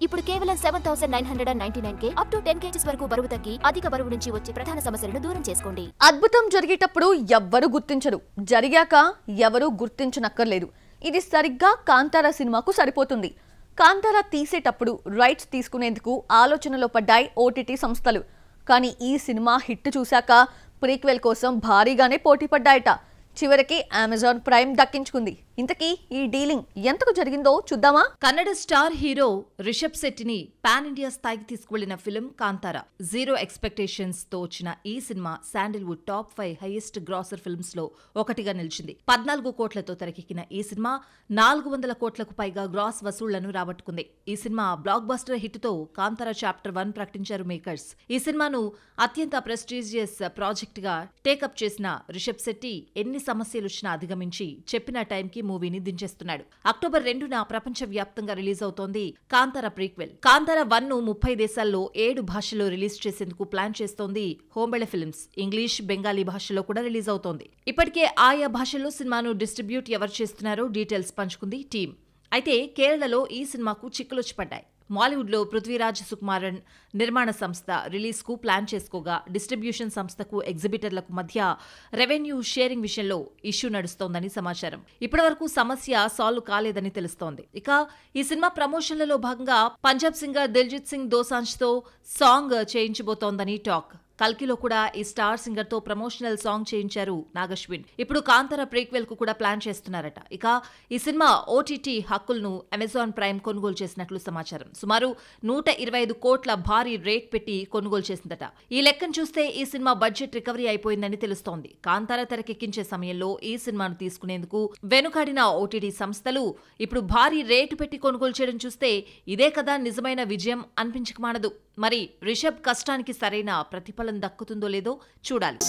ఇప్పుడు కేవలం 7999K up to 10 kgs వరకు బరువు తగ్గి అధిక బరువు నుంచి వచ్చే ప్రధాన సమస్యలను దూరం చేసుకోండి. అద్భుతం జరిగేటప్పుడు ఎవ్వరు గుర్తించరు, జరిగాక ఎవరు గుర్తించనక్కర్లేదు. ఇది సరిగ్గా కాంతారా సినిమాకు సరిపోతుంది. కాంతారా తీసేటప్పుడు రైట్స్ తీసుకునేందుకు ఆలోచనలో పడ్డాయి ఓటీటీ సంస్థలు. కానీ ఈ సినిమా హిట్ చూశాక ప్రీక్వెల్ కోసం భారీగానే పోటీ పడ్డాయట. చివరికి అమెజాన్ ప్రైమ్ దక్కించుకుంది. ఇంతకీ ఈ డీలింగ్ ఎంతకు జరిగిందో చూద్దామా? కన్నడ స్టార్ హీరో రిషబ్ శెట్టిని పాన్ ఇండియా స్థాయికి తీసుకువెళ్లిన ఫిల్మ్ కాంతారా. జీరో ఎక్స్పెక్టేషన్స్ తో వచ్చిన ఈ సినిమా Sandalwood top 5 highest grosser films లో ఒకటిగా నిలిచింది. 14 కోట్లతో తెరకెక్కిన ఈ సినిమా 400 కోట్లకు పైగా గ్రాస్ వసూళ్లను రాబట్టుకుంది. ఈ సినిమా బ్లాక్ బస్టర్ హిట్ తో కాంతారా చాప్టర్ 1 ప్రకటించారు మేకర్స్. ఈ సినిమాను అత్యంత ప్రెస్టీజియస్ ప్రాజెక్ట్ గా టేకప్ చేసిన రిషబ్ శెట్టి ఎన్ని సమస్యలుచ్చినా అధిగమించి చెప్పిన టైంకి మూవీని దించేస్తున్నాడు. అక్టోబర్ 2న ప్రపంచ వ్యాప్తంగా రిలీజ్ అవుతోంది కాంతారా ప్రీక్వెల్. కాంతారా 1ను 30 దేశాల్లో 7 భాషల్లో రిలీజ్ చేసేందుకు ప్లాన్ చేస్తోంది హోంబెళ ఫిల్మ్స్. ఇంగ్లీష్, బెంగాలీ భాషలో కూడా రిలీజ్ అవుతోంది. ఇప్పటికే ఆయా భాషల్లో సినిమాను డిస్ట్రిబ్యూట్ ఎవరు చేస్తున్నారో డీటెయిల్స్ పంచుకుంది టీం. అయితే కేరళలో ఈ సినిమాకు చిక్కులొచ్చి పడ్డాయి. మాలీవుడ్లో పృథ్వీరాజ్ సుకుమారన్ నిర్మాణ సంస్థ రిలీజ్కు ప్లాన్ చేసుకోగా డిస్ట్రిబ్యూషన్ సంస్థకు ఎగ్జిబిటర్లకు మధ్య రెవెన్యూ షేరింగ్ విషయంలో ఇష్యూ నడుస్తోందని సమాచారం. ఇప్పటివరకు సమస్య సాల్వ్ కాలేదని తెలుస్తోంది. ఇక ఈ సినిమా ప్రమోషన్లలో భాగంగా పంజాబ్ సింగర్ దిల్జిత్ సింగ్ దోసాంజ్తో సాంగ్ చేయించబోతోందని టాక్. కల్కిలో కూడా ఈ స్టార్ సింగర్ తో ప్రమోషనల్ సాంగ్ చేయించారు నాగశ్విన్. ఇప్పుడు కాంతారా ప్రీక్వెల్ కు కూడా ప్లాన్ చేస్తున్నారట. ఇక ఈ సినిమా ఓటీటీ హక్కులను అమెజాన్ ప్రైమ్ కొనుగోలు చేసినట్లు సమాచారం. సుమారు 125 కోట్ల భారీ రేట్ పెట్టి కొనుగోలు చేసిందట. ఈ లెక్కను చూస్తే ఈ సినిమా బడ్జెట్ రికవరీ అయిపోయిందని తెలుస్తోంది. కాంతారా తెరకెక్కించే సమయంలో ఈ సినిమాను తీసుకునేందుకు వెనుకాడిన ఓటీటీ సంస్థలు ఇప్పుడు భారీ రేటు పెట్టి కొనుగోలు చేయడం చూస్తే ఇదే కదా నిజమైన విజయం అనిపించకమానదు. మరి రిషబ్ కష్టానికి సరైన ప్రతిఫలం దక్కుతుందో లేదో చూడాలి.